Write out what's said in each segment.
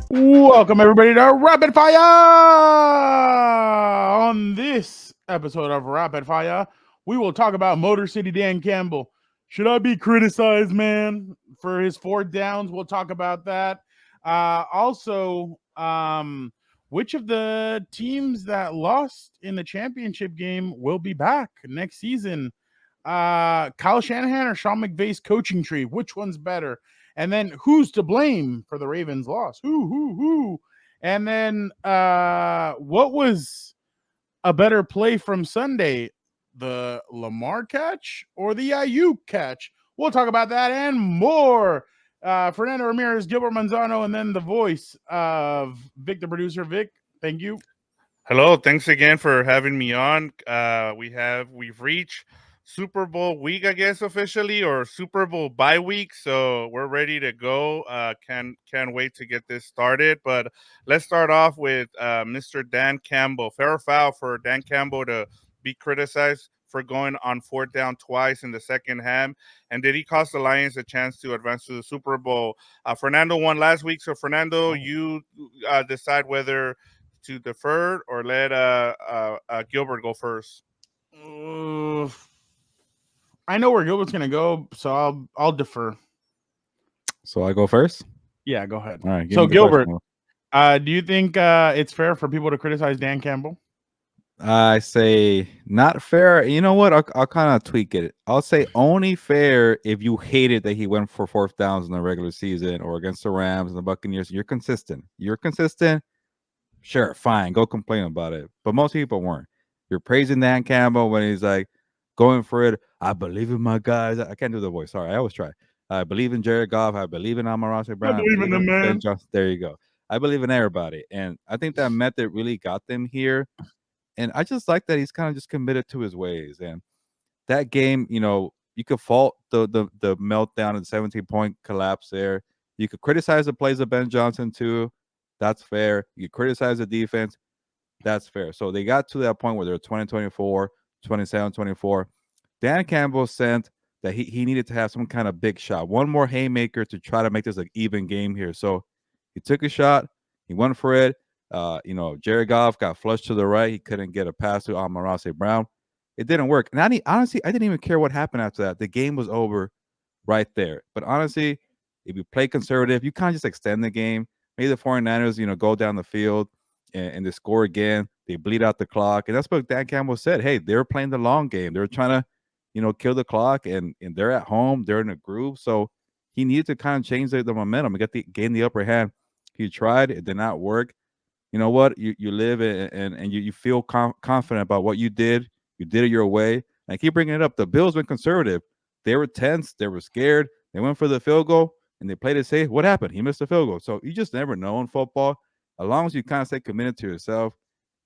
Welcome everybody to Rapid Fire. On this episode of Rapid Fire, we will talk about Motor City Dan Campbell. Should I be criticized, man, for his 4 downs? We'll talk about that. Also, which of the teams that lost in the championship game will be back next season? Kyle Shanahan or Sean McVay's coaching tree? Which one's better? And then who's to blame for the Ravens' loss? Who? And then what was a better play from Sunday? The Lamar catch or the Ayuk catch? We'll talk about that and more. Fernando Ramirez, Gilbert Manzano, and then the voice of Vic, the producer. Vic, thank you. Hello, thanks again for having me on. We've reached Super Bowl week, I guess officially, or Super Bowl bye week. So we're ready to go. Can't wait to get this started. But let's start off with Mr. Dan Campbell. Fair or foul for Dan Campbell to be criticized for going on 4th down twice in the second half? And did he cost the Lions a chance to advance to the Super Bowl? Fernando won last week, so Fernando, you decide whether to defer or let Gilbert go first. I know where Gilbert's gonna go, so I'll defer. So I go first? Yeah, go ahead. All right. So Gilbert, do you think it's fair for people to criticize Dan Campbell? I say not fair. You know what? I'll kind of tweak it. I'll say only fair if you hated that he went for 4th downs in the regular season or against the Rams and the Buccaneers. You're consistent. Sure, fine. Go complain about it. But most people weren't. You're praising Dan Campbell when he's like going for it. I believe in my guys. I can't do the voice. Sorry, I always try. I believe in Jared Goff. I believe in Amon-Ra St. Brown. I believe in the man. There you go. I believe in everybody. And I think that method really got them here. And I just like that he's kind of just committed to his ways. And that game, you could fault the meltdown and 17-point collapse there. You could criticize the plays of Ben Johnson too. That's fair. You criticize the defense. That's fair. So they got to that point where they're 20-24, 27-24. Dan Campbell sent that he needed to have some kind of big shot, one more haymaker to try to make this an even game here. So he took a shot. He went for it. Jared Goff got flushed to the right. He couldn't get a pass to Amon-Ra St. Brown. It didn't work. And honestly, I didn't even care what happened after that. The game was over right there. But honestly, if you play conservative, you kind of just extend the game. Maybe the 49ers, go down the field and they score again. They bleed out the clock. And that's what Dan Campbell said. Hey, they're playing the long game. They're trying to, kill the clock. And they're at home. They're in a groove. So he needed to kind of change the momentum and gain the upper hand. He tried. It did not work. You know what? You live and you feel confident about what you did. You did it your way. And I keep bringing it up. The Bills went conservative. They were tense. They were scared. They went for the field goal. And they played it safe. What happened? He missed a field goal. So you just never know in football. As long as you kind of stay committed to yourself.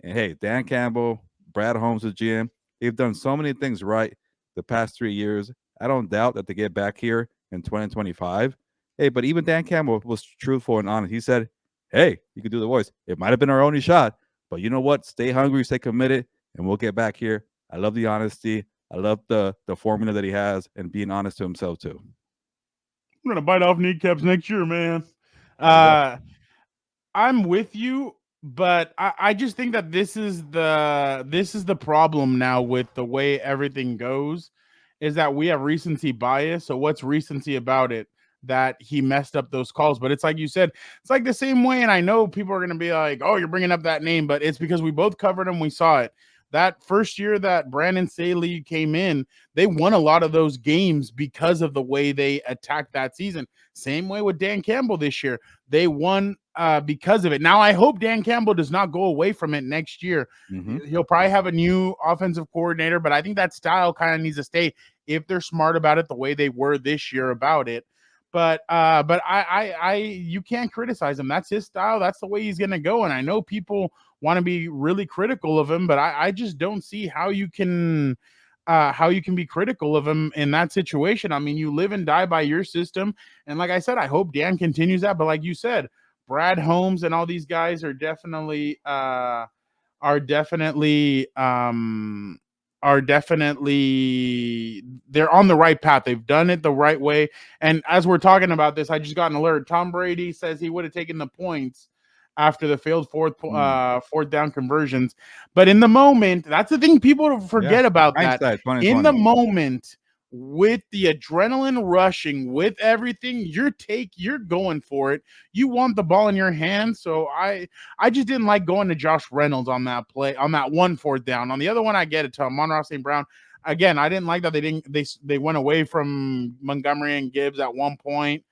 And hey, Dan Campbell, Brad Holmes, the GM, they've done so many things right the past 3 years. I don't doubt that they get back here in 2025. Hey, but even Dan Campbell was truthful and honest. He said, hey, you can do the voice. It might have been our only shot. But you know what? Stay hungry, stay committed, and we'll get back here. I love the honesty. I love the formula that he has and being honest to himself too. I'm gonna bite off kneecaps next year, man. I'm with you, but I just think that this is the problem now with the way everything goes, is that we have recency bias. So what's recency about it? That he messed up those calls. But it's like you said, it's like the same way. And I know people are gonna be like, oh, you're bringing up that name, but it's because we both covered him. We saw it. That first year that Brandon Staley came in, they won a lot of those games because of the way they attacked that season. Same way with Dan Campbell this year. They won because of it. Now, I hope Dan Campbell does not go away from it next year. Mm-hmm. He'll probably have a new offensive coordinator, but I think that style kind of needs to stay if they're smart about it the way they were this year about it. But you can't criticize him. That's his style. That's the way he's going to go. And I know people want to be really critical of him, but I just don't see how you can be critical of him in that situation. I mean, you live and die by your system. And like I said, I hope Dan continues that. But like you said, Brad Holmes and all these guys are definitely are definitely they're on the right path. They've done it the right way. And as we're talking about this, I just got an alert. Tom Brady says he would have taken the points after the failed fourth down conversions. But in the moment, that's the thing people Yeah, forget about that. hindsight In the 2020. moment, with the adrenaline rushing, with everything, you're going for it. You want the ball in your hand. So I just didn't like going to Josh Reynolds on that play, on that one fourth down. On the other one, I get it to Amon-Ra St. Brown. Again, I didn't like that they went away from Montgomery and Gibbs at one point.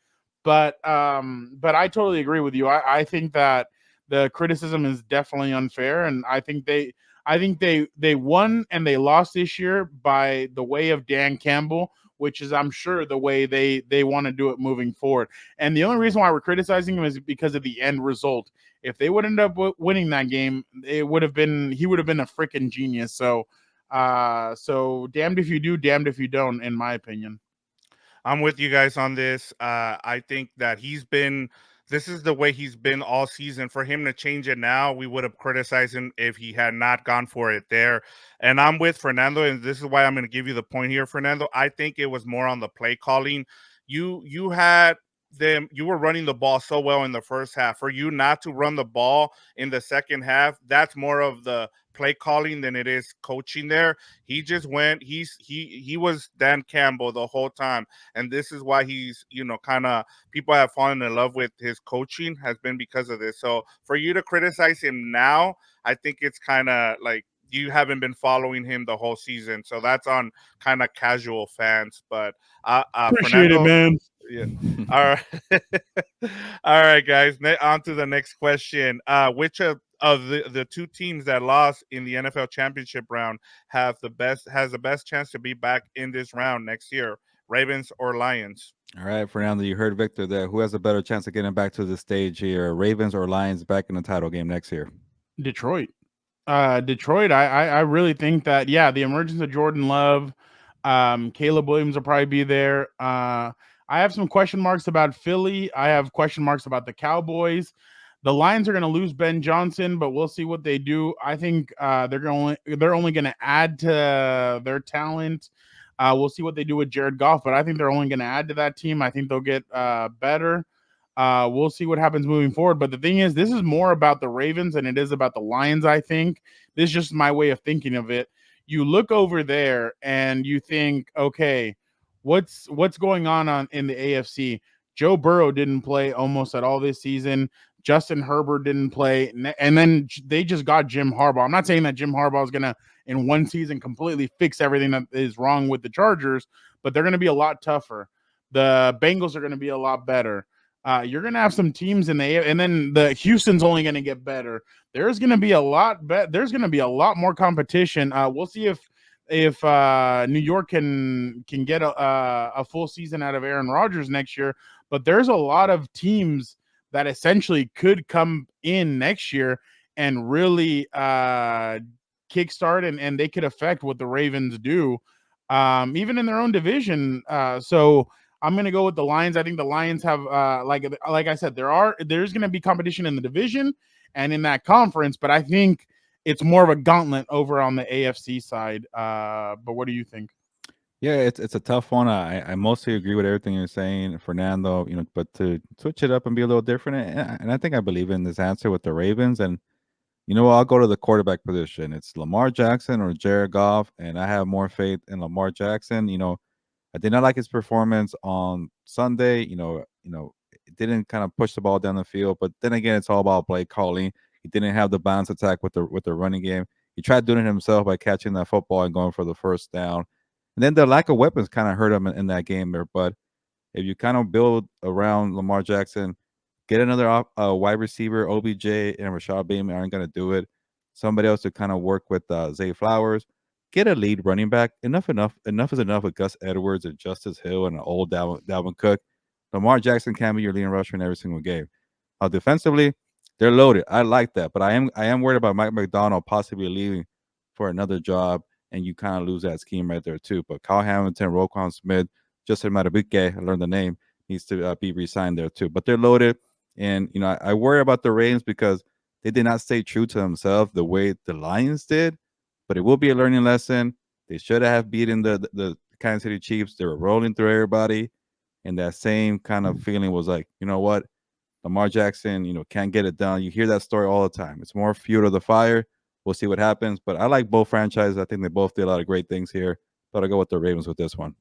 But I totally agree with you. I think that the criticism is definitely unfair, and I think they won and they lost this year by the way of Dan Campbell, which is I'm sure the way they want to do it moving forward. And the only reason why we're criticizing him is because of the end result. If they would end up winning that game, it would have been he would have been a freaking genius. So damned if you do, damned if you don't, in my opinion. I'm with you guys on this. I think that this is the way he's been all season. For him to change it now, we would have criticized him if he had not gone for it there. And I'm with Fernando, and this is why I'm going to give you the point here, Fernando. I think it was more on the play calling. You had them, you were running the ball so well in the first half. For you not to run the ball in the second half, that's more of the play calling than it is coaching there. He just went, he was Dan Campbell the whole time, and this is why he's kind of people have fallen in love with his coaching has been because of this. So for you to criticize him now, I think it's kind of like you haven't been following him the whole season, so that's on kind of casual fans. But Appreciate it, Fernando, man. yeah. All right. All right, guys. On to the next question. Which of the two teams that lost in the NFL championship round has the best chance to be back in this round next year? Ravens or Lions? All right, Fernando, you heard Victor there. Who has a better chance of getting back to the stage here? Ravens or Lions back in the title game next year? Detroit. Detroit. I really think that the emergence of Jordan Love, Caleb Williams will probably be there. I have some question marks about Philly. I have question marks about the Cowboys. The Lions are going to lose Ben Johnson, but we'll see what they do. I think they're only going to add to their talent. We'll see what they do with Jared Goff, but I think they're only going to add to that team. I think they'll get better. We'll see what happens moving forward. But the thing is, this is more about the Ravens than it is about the Lions, I think. This is just my way of thinking of it. You look over there and you think, okay, what's going on in the AFC? Joe Burrow didn't play almost at all this season. Justin Herbert didn't play. And then they just got Jim Harbaugh. I'm not saying that Jim Harbaugh is going to, in one season, completely fix everything that is wrong with the Chargers, but they're going to be a lot tougher. The Bengals are going to be a lot better. You're going to have some teams in the, and then the Houston's only going to get better. There's going to be a lot. There's going to be a lot more competition. We'll see if New York can get a full season out of Aaron Rodgers next year. But there's a lot of teams that essentially could come in next year and really kickstart and they could affect what the Ravens do, even in their own division. So I'm going to go with the Lions. I think the Lions have, like I said, there's going to be competition in the division and in that conference, but I think it's more of a gauntlet over on the AFC side. But what do you think? Yeah, it's a tough one. I mostly agree with everything you're saying, Fernando. But to switch it up and be a little different, and I think I believe in this answer with the Ravens. And I'll go to the quarterback position. It's Lamar Jackson or Jared Goff, and I have more faith in Lamar Jackson. I did not like his performance on Sunday. It didn't kind of push the ball down the field. But then again, it's all about play calling. He didn't have the balance attack with the running game. He tried doing it himself by catching that football and going for the first down. And then the lack of weapons kind of hurt him in that game there. But if you kind of build around Lamar Jackson, get another wide receiver, OBJ and Rashad Bateman aren't going to do it. Somebody else to kind of work with Zay Flowers. Get a lead running back. Enough is enough with Gus Edwards and Justice Hill and an old Dalvin Cook. Lamar Jackson can be your leading rusher in every single game. Defensively, they're loaded. I like that, but I am worried about Mike McDonald possibly leaving for another job, and you kind of lose that scheme right there too. But Kyle Hamilton, Roquan Smith, Justin Madubuike, I learned the name, needs to be re-signed there too. But they're loaded, and I worry about the Ravens because they did not stay true to themselves the way the Lions did. But it will be a learning lesson. They should have beaten the Kansas City Chiefs. They were rolling through everybody, and that same kind of feeling was like, you know what, Lamar Jackson, can't get it done. You hear that story all the time. It's more fuel to the fire. We'll see what happens. But I like both franchises. I think they both did a lot of great things here. But I'll go with the Ravens with this one.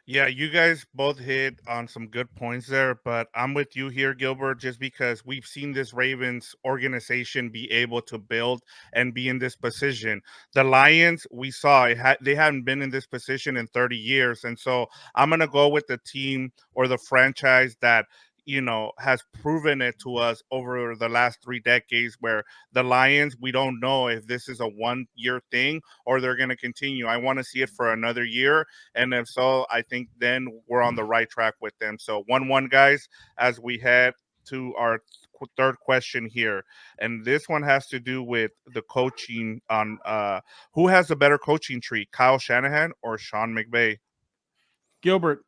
Yeah, you guys both hit on some good points there, but I'm with you here, Gilbert, just because we've seen this Ravens organization be able to build and be in this position. The Lions, we saw they hadn't been in this position in 30 years, and so I'm gonna go with the team or the franchise that has proven it to us over the last 3 decades. Where the Lions, we don't know if this is a 1 year thing or they're going to continue. I want to see it for another year, and if so, I think then we're on the right track with them. So 1-1, guys, as we head to our third question here, and this one has to do with the coaching on who has a better coaching tree, Kyle Shanahan or Sean McVay. Gilbert,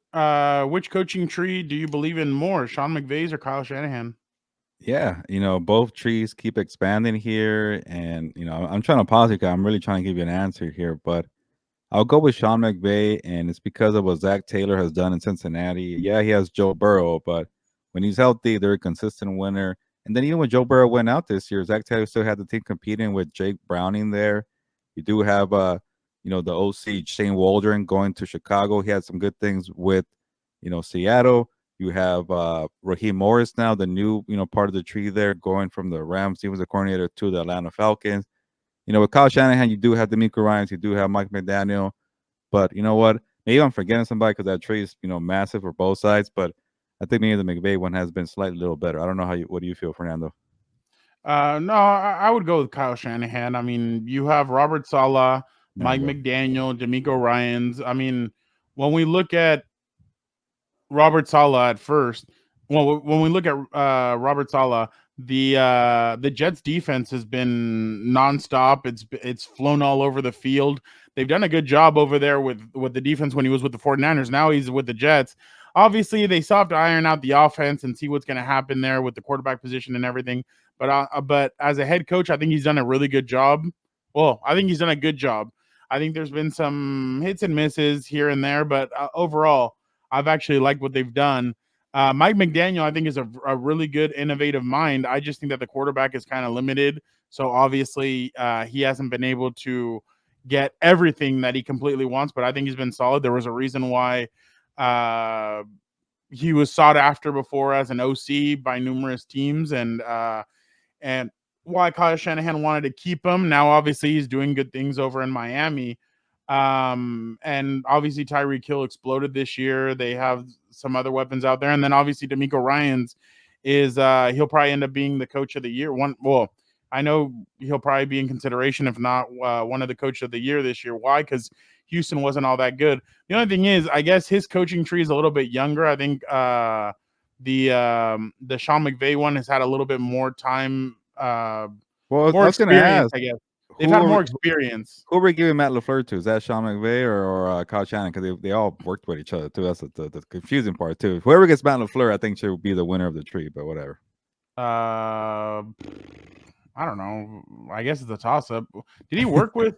which coaching tree do you believe in more, Sean McVay's or Kyle Shanahan? Yeah, both trees keep expanding here, and I'm trying to pause it 'cause I'm really trying to give you an answer here, but I'll go with Sean McVay, and it's because of what Zach Taylor has done in Cincinnati. Yeah, he has Joe Burrow, but when he's healthy, they're a consistent winner. And then even when Joe Burrow went out this year, Zach Taylor still had the team competing with Jake Browning there. You do have the OC Shane Waldron going to Chicago. He had some good things with, Seattle. You have Raheem Morris now, the new, part of the tree there, going from the Rams. He was a coordinator to the Atlanta Falcons. With Kyle Shanahan, you do have D'Amico Ryans, you do have Mike McDaniel, but you know what? Maybe I'm forgetting somebody because that trade is massive for both sides. But I think maybe the McVay one has been slightly a little better. I don't know what do you feel, Fernando? No, I would go with Kyle Shanahan. I mean, you have Robert Saleh, There Mike you go. McDaniel, D'Amico Ryans. I mean, when we look at Robert Saleh at first. Well, when we look at Robert Saleh, the Jets defense has been nonstop. It's flown all over the field. They've done a good job over there with the defense when he was with the 49ers. Now he's with the Jets. Obviously, they still have to iron out the offense and see what's going to happen there with the quarterback position and everything. But as a head coach, I think he's done a really good job. Well, I think he's done a good job. I think there's been some hits and misses here and there, but overall, I've actually liked what they've done. Mike McDaniel, I think, is a really good, innovative mind. I just think that the quarterback is kind of limited. So obviously, he hasn't been able to get everything that he completely wants, but I think he's been solid. There was a reason why he was sought after before as an OC by numerous teams, and why Kyle Shanahan wanted to keep him. Now, obviously, he's doing good things over in Miami. And obviously Tyreek Hill exploded this year. They have some other weapons out there. And then obviously D'Amico Ryans is he'll probably end up being the coach of the year. I know he'll probably be in consideration, if not one of the coach of the year this year. Why? Because Houston wasn't all that good. The only thing is, I guess his coaching tree is a little bit younger. I think the Sean McVay one has had a little bit more time, Well, I more was going to experience, ask I guess. They've who had are more we, experience. who are we giving Matt LaFleur to? Is that Sean McVay or Kyle Shanahan? Because they all worked with each other too. That's the confusing part too. Whoever gets Matt LaFleur, I think should be the winner of the tree. But whatever. I don't know. I guess it's a toss up. Did he work with?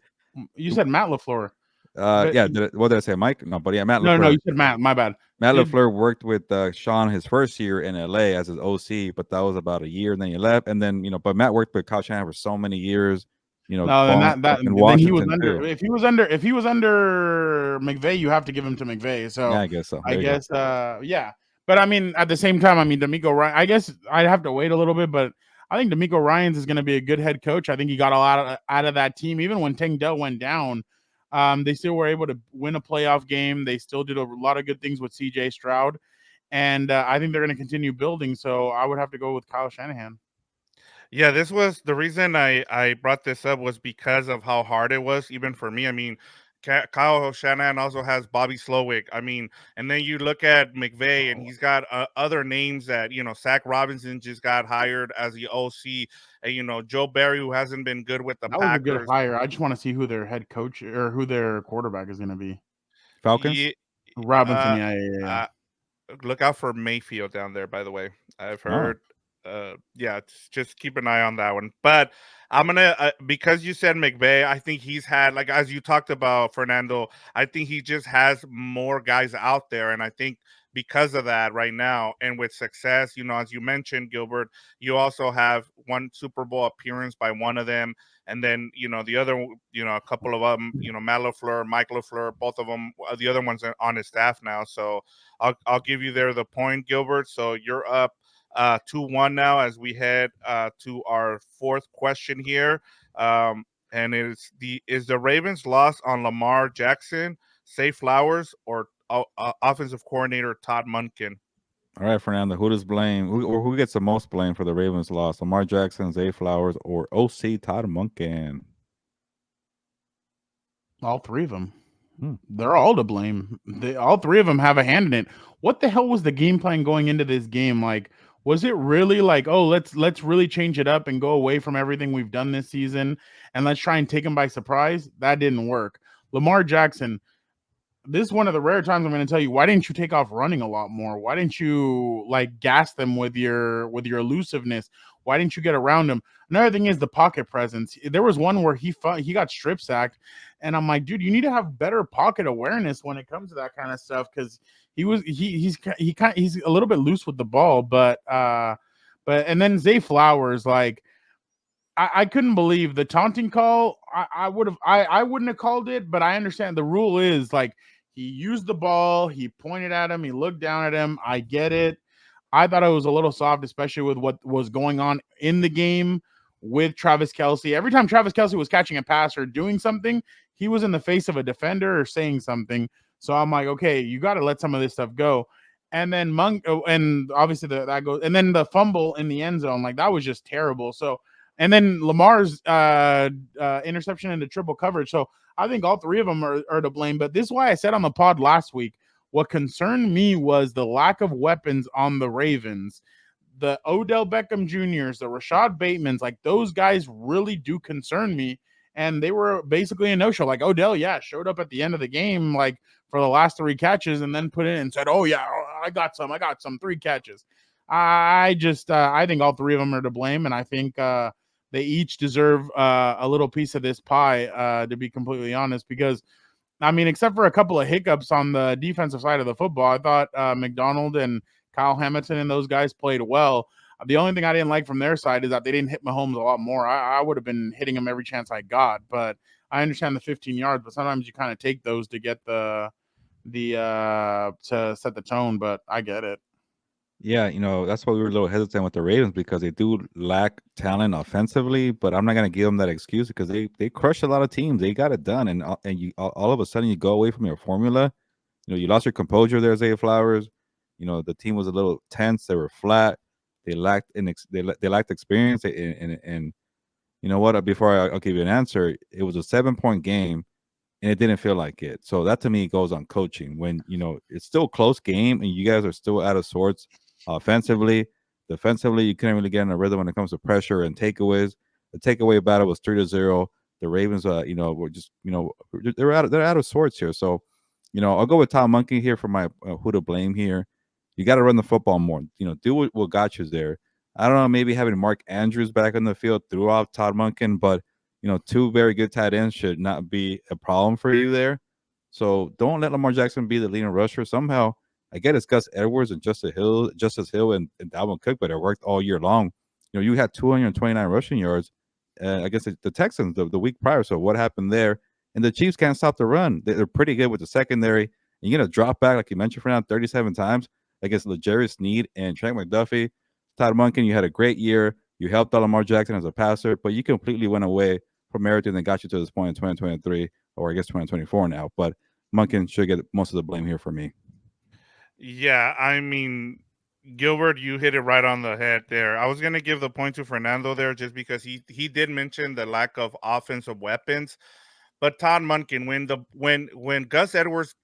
You said Matt LaFleur, but Yeah. What did I say, Mike? No, but yeah, Matt no, LaFleur. you said Matt. My bad. Matt Did LaFleur worked with Sean his first year in LA as his OC, but that was about a year, and then he left. And then but Matt worked with Kyle Shanahan for so many years. no, then Growing that up in then he was Washington under. too. If he was under McVay, you have to give him to McVay. So Yeah, I guess so. I There you go. guess yeah. But I mean, at the same time, I mean, D'Amico Ryan. I guess I'd have to wait a little bit, but I think D'Amico Ryans is going to be a good head coach. I think he got a lot out of that team, even when Tank Dell went down. They still were able to win a playoff game. They still did a lot of good things with CJ Stroud. And I think they're going to continue building. So I would have to go with Kyle Shanahan. Yeah, this was the reason I brought this up was because of how hard it was, even for me. I mean, Kyle Shanahan also has Bobby Slowick. I mean, and then you look at McVay, and he's got other names that Zach Robinson just got hired as the OC. And, Joe Barry, who hasn't been good with the That was a good Packers. hire. I just want to see who their head coach or who their quarterback is going to be. Falcons. Yeah, Robinson, uh, yeah. uh, look out for Mayfield down there. By the way, I've Oh, heard yeah, just keep an eye on that one. But I'm gonna because you said McVay, I think he's had, like, as you talked about Fernando, I think he just has more guys out there, and I think because of that right now, and with success, as you mentioned, Gilbert, you also have one Super Bowl appearance by one of them, and then the other, a couple of them, Matt LaFleur, Mike LaFleur, both of them, the other ones are on his staff now. So I'll give you there the point, Gilbert. So you're up 2-1 now as we head to our fourth question here. And is the Ravens loss on Lamar Jackson, Say Flowers, or offensive coordinator Todd Monken? All right, Fernando, who does blame? Who gets the most blame for the Ravens' loss? Lamar Jackson, Zay Flowers, or OC Todd Monken? All three of them. Hmm. They're all to blame. All three of them have a hand in it. What the hell was the game plan going into this game? Like, was it really like, oh, let's really change it up and go away from everything we've done this season and let's try and take them by surprise? That didn't work. Lamar Jackson, this is one of the rare times I'm going to tell you, why didn't you take off running a lot more? Why didn't you like gas them with your elusiveness? Why didn't you get around him? Another thing is the pocket presence. There was one where he got strip sacked, and I'm like, dude, you need to have better pocket awareness when it comes to that kind of stuff, because he's a little bit loose with the ball, but and then Zay Flowers, like, I couldn't believe the taunting call. I would have I wouldn't have called it, but I understand the rule is like he used the ball, he pointed at him, he looked down at him. I get it. I thought it was a little soft, especially with what was going on in the game with Travis Kelce. Every time Travis Kelce was catching a pass or doing something, he was in the face of a defender or saying something. So I'm like, okay, you got to let some of this stuff go. And then and obviously that goes, and then the fumble in the end zone, like that was just terrible. So, and then Lamar's interception into triple coverage. So I think all three of them are to blame. But this is why I said on the pod last week, what concerned me was the lack of weapons on the Ravens. The Odell Beckham Jr.'s, the Rashad Batemans, like those guys really do concern me. And they were basically a no-show. Like Odell, yeah, showed up at the end of the game, like for the last 3 catches, and then put in and said, "Oh yeah, I got some 3 catches." I think all three of them are to blame, and I think they each deserve a little piece of this pie, to be completely honest, because I mean, except for a couple of hiccups on the defensive side of the football, I thought McDonald and Kyle Hamilton and those guys played well. The only thing I didn't like from their side is that they didn't hit Mahomes a lot more. I would have been hitting him every chance I got, but I understand the 15 yards, but sometimes you kind of take those to get the to set the tone, but I get it. Yeah, that's why we were a little hesitant with the Ravens because they do lack talent offensively. But I'm not gonna give them that excuse because they crush a lot of teams. They got it done, and you all of a sudden you go away from your formula. You lost your composure there, Zay Flowers. The team was a little tense. They were flat. They lacked they lacked experience. And you know what? Before I'll give you an answer, it was a 7-point game, and it didn't feel like it. So that to me goes on coaching. When it's still a close game, and you guys are still out of sorts offensively, defensively, you couldn't really get in a rhythm when it comes to pressure and takeaways. The takeaway battle was 3-0. The Ravens, were just they're out of sorts here. So I'll go with Tom Monkey here for my who to blame here. You got to run the football more. Do what got you there. I don't know, maybe having Mark Andrews back on the field threw off Todd Monken, but 2 very good tight ends should not be a problem for you there. So don't let Lamar Jackson be the leading rusher. Somehow, I get it's Gus Edwards and Justice Hill, and Dalvin Cook, but it worked all year long. You had 229 rushing yards against the Texans the week prior. So what happened there? And the Chiefs can't stop the run. They're pretty good with the secondary. And you're going to drop back, like you mentioned, for now 37 times against L'Jarius Sneed and Trent McDuffie. Todd Monken, you had a great year. You helped out Lamar Jackson as a passer, but you completely went away from everything that got you to this point in 2023, or I guess 2024 now. But Monken should get most of the blame here for me. Yeah, I mean, Gilbert, you hit it right on the head there. I was gonna give the point to Fernando there just because he did mention the lack of offensive weapons. But Todd Monken, when Gus Edwards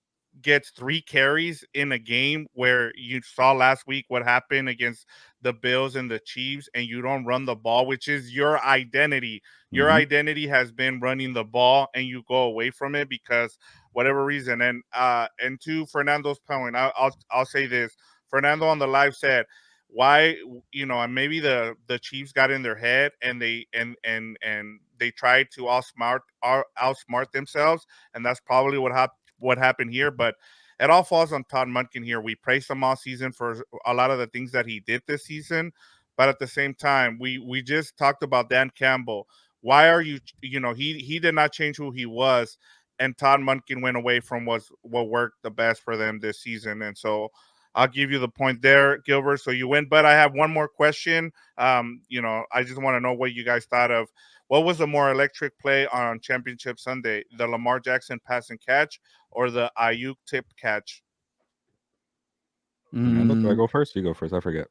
gets 3 carries in a game where you saw last week what happened against the Bills and the Chiefs, and you don't run the ball, which is your identity. Your identity has been running the ball, and you go away from it because whatever reason. And to Fernando's point, I'll say this. Fernando on the live said, why, and maybe the Chiefs got in their head, and they tried to outsmart themselves, and that's probably what happened here. But it all falls on Todd Munkin here. We praised him all season for a lot of the things that he did this season, but at the same time, we just talked about Dan Campbell. Why are he did not change who he was, and Todd Munkin went away from what worked the best for them this season, and so I'll give you the point there, Gilbert. So you win. But I have one more question. I just want to know what you guys thought of what was the more electric play on Championship Sunday, the Lamar Jackson pass and catch or the Ayuk tip catch? Fernando, do I Mm, go first? You go first. I forget.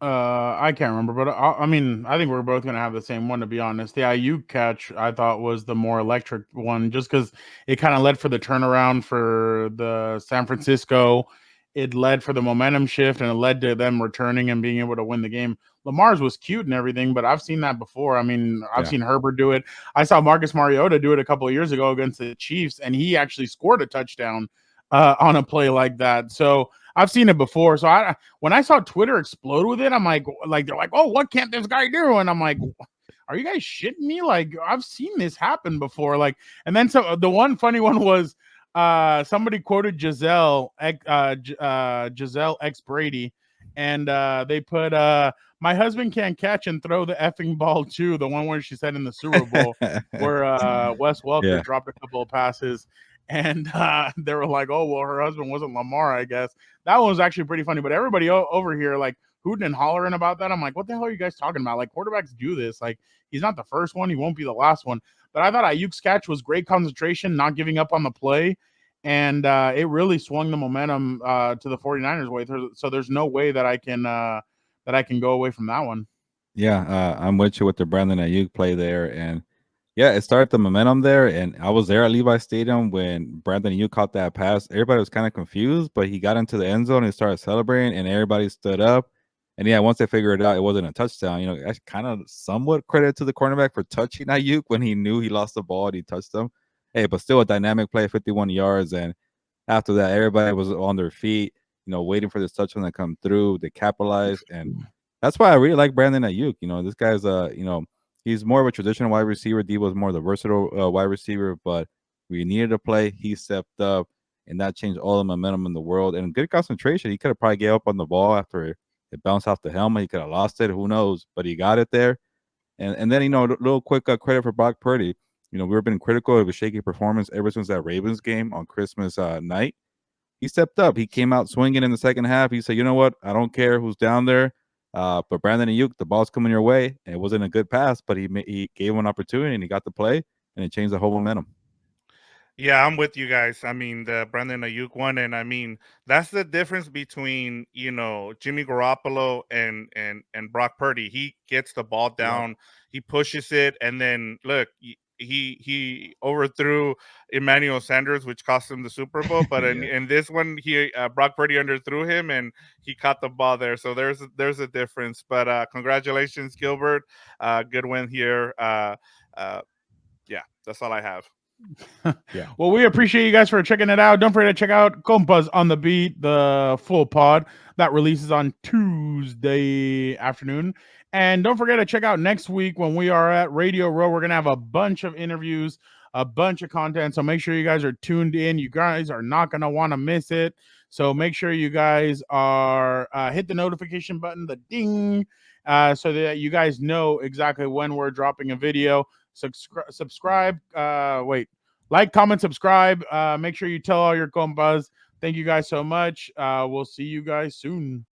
I can't remember, but I mean, I think we're both gonna have the same one. To be honest, the IU catch I thought was the more electric one, just because it kind of led for the turnaround for the San Francisco. It led for the momentum shift, and it led to them returning and being able to win the game. Lamar's was cute and everything, but I've seen that before. I mean, I've Yeah. seen Herbert do it. I saw Marcus Mariota do it a couple of years ago against the Chiefs, and he actually scored a touchdown on a play like that. So I've seen it before. So when I saw Twitter explode with it, I'm like they're like, oh, what can't this guy do? And I'm like, are you guys shitting me? Like I've seen this happen before. Like, and then so the one funny one was somebody quoted Giselle X Brady, and they put my husband can't catch and throw the effing ball too. The one where she said in the Super Bowl where Wes Welker Yeah. dropped a couple of passes. And they were like, "Oh, well, her husband wasn't Lamar, I guess." That one was actually pretty funny. But everybody over here, like, hooting and hollering about that. I'm like, "What the hell are you guys talking about? Like, quarterbacks do this. Like, he's not the first one. He won't be the last one." But I thought Ayuk's catch was great concentration, not giving up on the play, and it really swung the momentum to the 49ers way. So there's no way that I can go away from that one. Yeah, I'm with you with the Brandon Ayuk play there, and yeah, it started the momentum there. And I was there at Levi Stadium when Brandon Ayuk caught that pass. Everybody was kind of confused, but he got into the end zone and started celebrating, and everybody stood up. And yeah, once they figured it out, it wasn't a touchdown. That's kind of somewhat credit to the cornerback for touching Ayuk when he knew he lost the ball and he touched him. Hey, but still a dynamic play, 51 yards, and after that, everybody was on their feet, waiting for this touchdown to come through. They capitalized, and that's why I really like Brandon Ayuk. This guy's he's more of a traditional wide receiver. Debo's more the versatile wide receiver, but we needed to play. He stepped up, and that changed all the momentum in the world. And good concentration. He could have probably gave up on the ball after it bounced off the helmet. He could have lost it. Who knows? But he got it there. And then a little quick credit for Brock Purdy. We've been critical of his shaky performance ever since that Ravens game on Christmas night. He stepped up. He came out swinging in the second half. He said, "You know what? I don't care who's down there. But Brandon Ayuk, the ball's coming your way." And it wasn't a good pass, but he gave him an opportunity and he got the play, and it changed the whole momentum. Yeah, I'm with you guys. I mean, the Brandon Ayuk one, and I mean that's the difference between Jimmy Garoppolo and Brock Purdy. He gets the ball Yep. down, he pushes it, and then look, he overthrew Emmanuel Sanders, which cost him the Super Bowl. But in, Yeah. in this one, he Brock Purdy underthrew him, and he caught the ball there. So there's a difference. But congratulations, Gilbert. Good win here. Uh, yeah, that's all I have. Yeah. Well, we appreciate you guys for checking it out. Don't forget to check out Compas on the Beat, the full pod that releases on Tuesday afternoon. And don't forget to check out next week when we are at Radio Row. We're going to have a bunch of interviews, a bunch of content. So make sure you guys are tuned in. You guys are not going to want to miss it. So make sure you guys are hit the notification button, the ding, so that you guys know exactly when we're dropping a video. Subscribe. Like, comment, subscribe. Make sure you tell all your compas. Thank you guys so much. We'll see you guys soon.